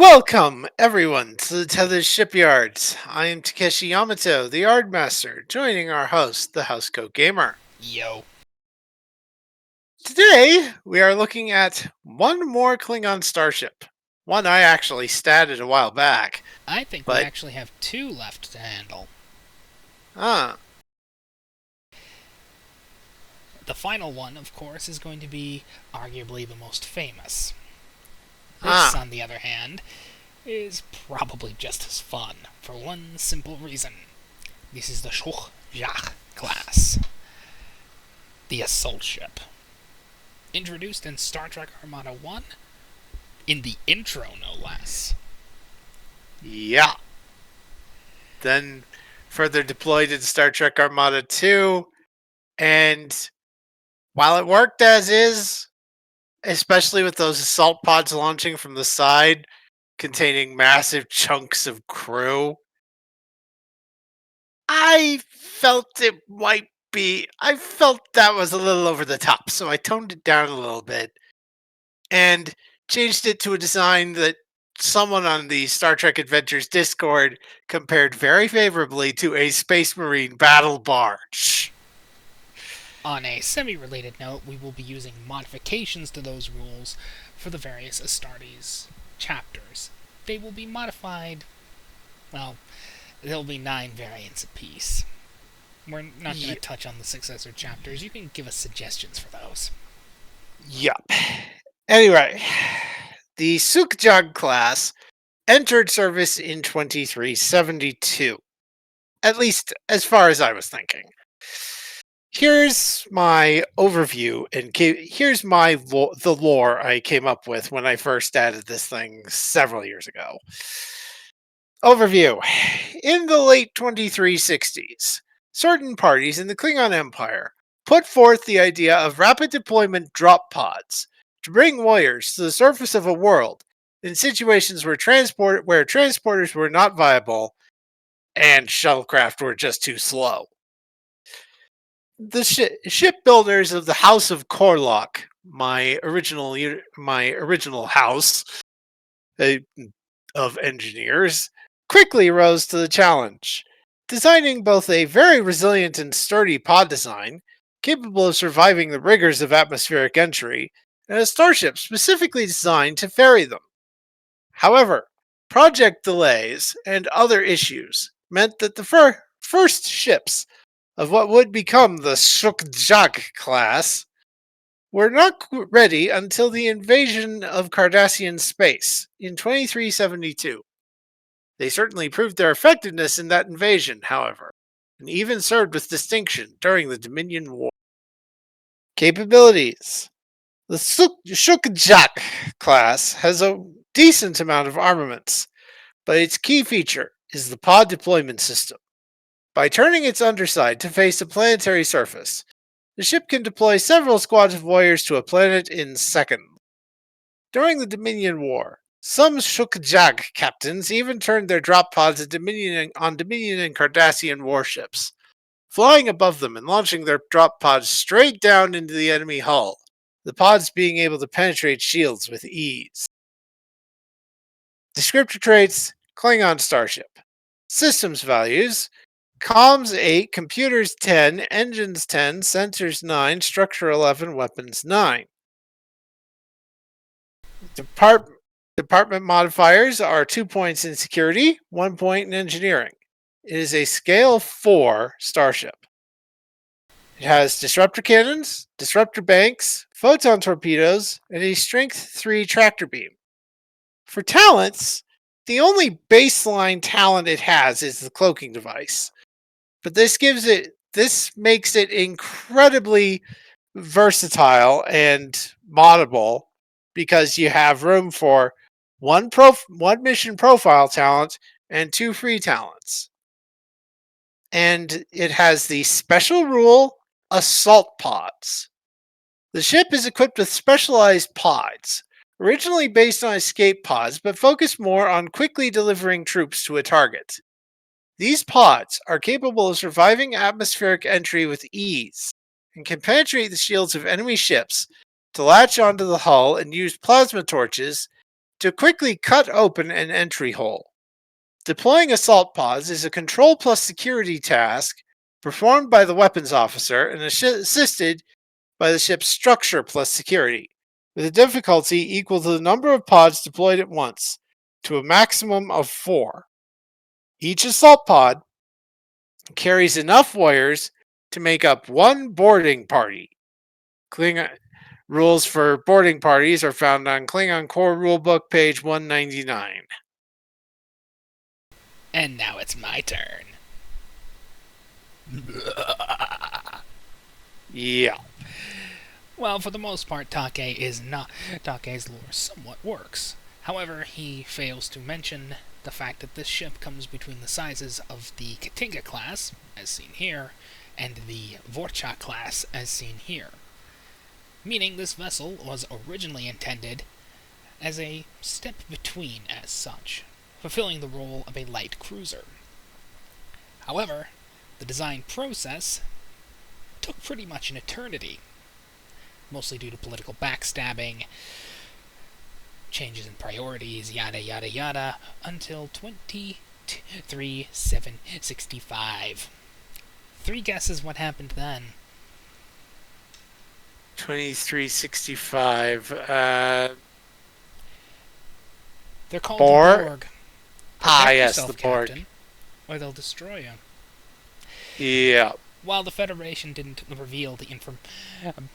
Welcome, everyone, to the Tethys Shipyard. I am Takeshi Yamato, the Yard Master, joining our host, the Housecoat Gamer. Yo. Today, we are looking at one more Klingon starship. One I actually statted a while back, I think we but, actually have two left to handle. ah, The final one, of course, is going to be arguably the most famous. This, ah, on the other hand, is probably just as fun, for one simple reason. This is the SuQ'jagh-Class, the assault ship. Introduced in Star Trek Armada 1, in the intro no less. yeah. Then further deployed in Star Trek Armada 2, and while it worked as is, especially with those assault pods launching from the side, containing massive chunks of crew, I felt that was a little over the top, so I toned it down a little bit and changed it to a design that someone on the Star Trek Adventures Discord compared very favorably to a Space Marine battle barge. On a semi-related note, we will be using modifications to those rules for the various Astartes chapters. They will be modified, well, there'll be 9 variants apiece. We're not going to touch on the successor chapters. You can give us suggestions for those. Yup. Anyway, the SuQ'jagh-Class entered service in 2372, at least as far as I was thinking. Here's my overview, and here's the lore I came up with when I first added this thing several years ago. Overview: in the late 2360s, certain parties in the Klingon Empire put forth the idea of rapid deployment drop pods to bring warriors to the surface of a world in situations where transporters were not viable and shuttlecraft were just too slow. The shipbuilders of the House of Corlock, my original house uh, of engineers, quickly rose to the challenge, designing both a very resilient and sturdy pod design capable of surviving the rigors of atmospheric entry, and a starship specifically designed to ferry them. However, project delays and other issues meant that the first ships of what would become the SuQ'jagh-Class were not ready until the invasion of Cardassian space in 2372. They certainly proved their effectiveness in that invasion, however, and even served with distinction during the Dominion War. Capabilities: the SuQ'jagh-Class has a decent amount of armaments, but its key feature is the pod deployment system. By turning its underside to face a planetary surface, the ship can deploy several squads of warriors to a planet in seconds. During the Dominion War, some SuQ'jagh captains even turned their drop pods on Dominion and Cardassian warships, flying above them and launching their drop pods straight down into the enemy hull, the pods being able to penetrate shields with ease. Descriptor traits: Klingon starship. Systems values: Comms 8, computers 10, engines 10, sensors 9, structure 11, weapons 9. Depart- Department modifiers are 2 points in security, 1 point in engineering. It is a scale 4 starship. It has disruptor cannons, disruptor banks, photon torpedoes, and a strength 3 tractor beam. For talents, the only baseline talent it has is the cloaking device. But this makes it incredibly versatile and moddable because you have room for one mission profile talent and 2 free talents. And it has the special rule assault pods. The ship is equipped with specialized pods, originally based on escape pods, but focused more on quickly delivering troops to a target. These pods are capable of surviving atmospheric entry with ease and can penetrate the shields of enemy ships to latch onto the hull and use plasma torches to quickly cut open an entry hole. Deploying assault pods is a control plus security task performed by the weapons officer and assisted by the ship's structure plus security, with a difficulty equal to the number of pods deployed at once, to a maximum of 4. Each assault pod carries enough warriors to make up one boarding party. Klingon rules for boarding parties are found on Klingon Core Rulebook, page 199. And now it's my turn. Yeah. Well, for the most part, Take's lore somewhat works. However, he fails to mention the fact that this ship comes between the sizes of the SuQ'jagh-Class, as seen here, and the SuQ'jagh-Class, as seen here. Meaning this vessel was originally intended as a step between as such, fulfilling the role of a light cruiser. However, the design process took pretty much an eternity, mostly due to political backstabbing, changes in priorities, yada yada yada, until 23/7/65. 3 guesses what happened then. 2365. They're called Borg? the Borg. Yes, yourself, the Borg. Captain, or they'll destroy you. Yeah. While the Federation didn't reveal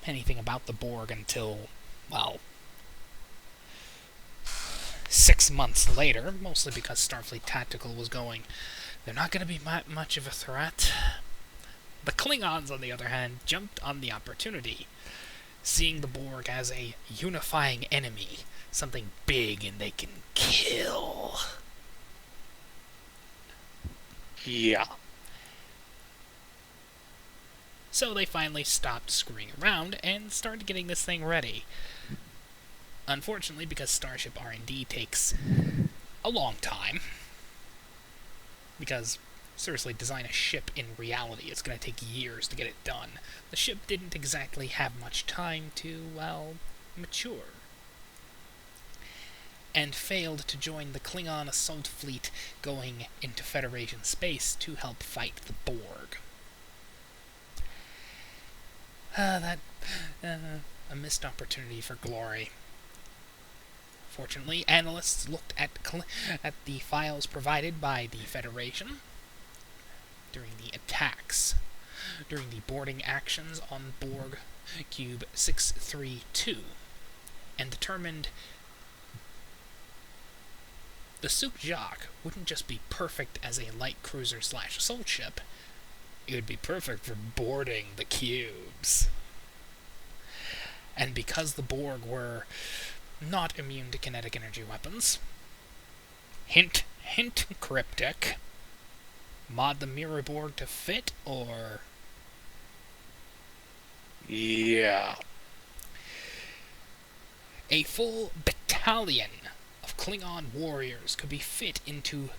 anything about the Borg until, well, 6 months later, mostly because Starfleet Tactical was going, they're not going to be much of a threat. The Klingons, on the other hand, jumped on the opportunity, seeing the Borg as a unifying enemy, something big and they can kill. Yeah. So they finally stopped screwing around and started getting this thing ready. Unfortunately, because Starship R&D takes a long time, because seriously, design a ship in reality, it's going to take years to get it done. The ship didn't exactly have much time to, well, mature, and failed to join the Klingon assault fleet going into Federation space to help fight the Borg. A missed opportunity for glory. Fortunately, analysts looked at the files provided by the Federation during the attacks, during the boarding actions on Borg Cube 632, and determined the SuQ'jagh wouldn't just be perfect as a light cruiser / assault ship, it would be perfect for boarding the cubes. And because the Borg were not immune to kinetic energy weapons, hint, hint, cryptic, mod the mirror Borg to fit, or... Yeah. A full battalion of Klingon warriors could be fit into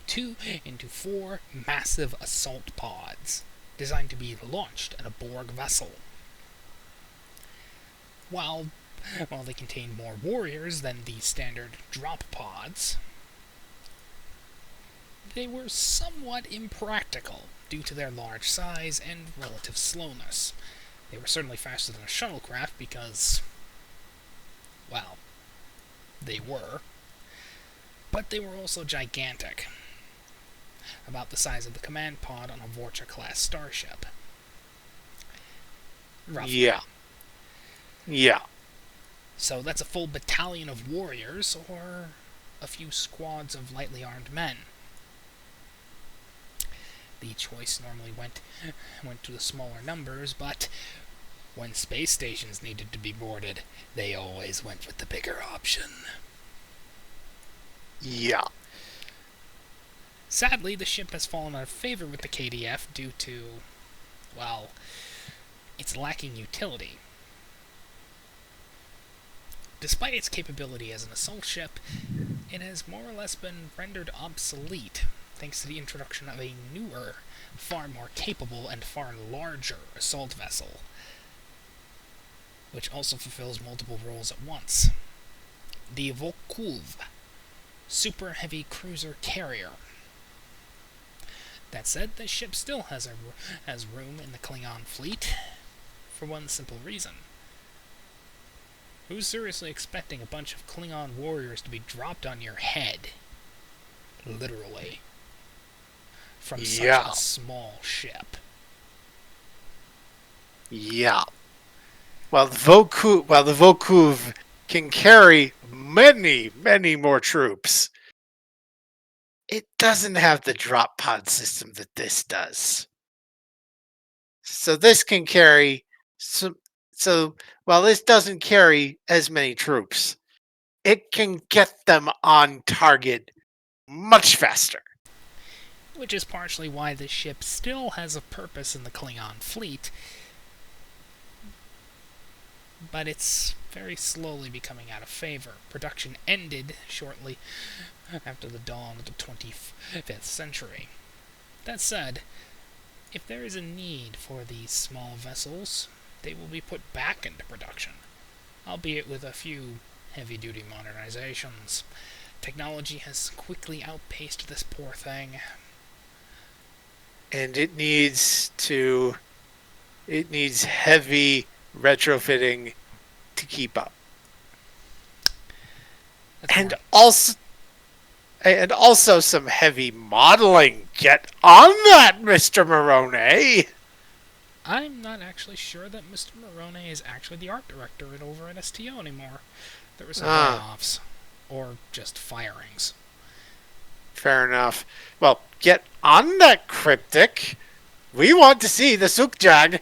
4 massive assault pods, designed to be launched at a Borg vessel. While they contain more warriors than the standard drop pods, they were somewhat impractical due to their large size and relative slowness. They were certainly faster than a shuttlecraft because, well, they were, but they were also gigantic, about the size of the command pod on a SuQ'jagh-Class starship. Roughly. Yeah. Yeah. So that's a full battalion of warriors, or a few squads of lightly armed men. The choice normally went to the smaller numbers, but when space stations needed to be boarded, they always went with the bigger option. Yeah. Sadly, the ship has fallen out of favor with the KDF due to, well, its lacking utility. Despite its capability as an assault ship, it has more or less been rendered obsolete thanks to the introduction of a newer, far more capable and far larger assault vessel, which also fulfills multiple roles at once. The Volkov, super heavy cruiser carrier. That said, the ship still has room in the Klingon fleet, for one simple reason. Who's seriously expecting a bunch of Klingon warriors to be dropped on your head? Literally. From such a small ship. Yeah. While the Vokuv can carry many, many more troops, it doesn't have the drop pod system that this does. So this can carry some. So while this doesn't carry as many troops, it can get them on target much faster. Which is partially why this ship still has a purpose in the Klingon fleet, but it's very slowly becoming out of favor. Production ended shortly after the dawn of the 25th century. That said, if there is a need for these small vessels, they will be put back into production, albeit with a few heavy-duty modernizations. Technology has quickly outpaced this poor thing. And it needs heavy retrofitting to keep up. And also some heavy modeling. Get on that, Mr. Morone. I'm not actually sure that Mr. Morone is actually the art director over at STO anymore. There were some layoffs. Or just firings. Fair enough. Well, get on that, Cryptic. We want to see the SuQ'jagh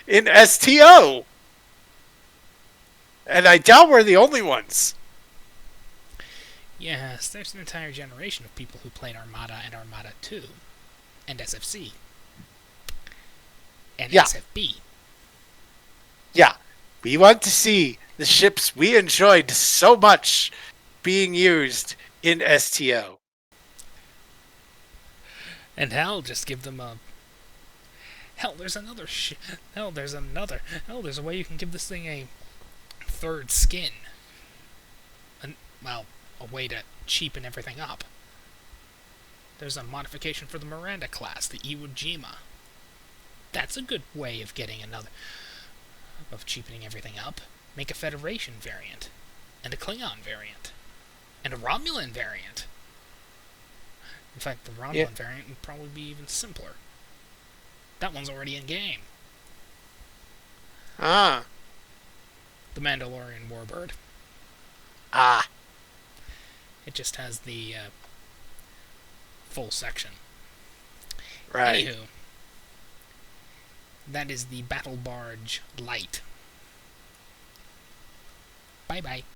in STO. And I doubt we're the only ones. Yes, there's an entire generation of people who played Armada and Armada 2. And SFC. And SFB. Yeah. We want to see the ships we enjoyed so much being used in STO. And hell, just give them a... Hell, there's a way you can give this thing a third skin. A way to cheapen everything up. There's a modification for the Miranda class, the Iwo Jima. That's a good way of getting of cheapening everything up. Make a Federation variant, and a Klingon variant, and a Romulan variant. In fact, the Romulan variant would probably be even simpler. That one's already in game. The Mandalorian Warbird. It just has the full section. Right. Anywho, that is the Battle Barge Light. Bye-bye.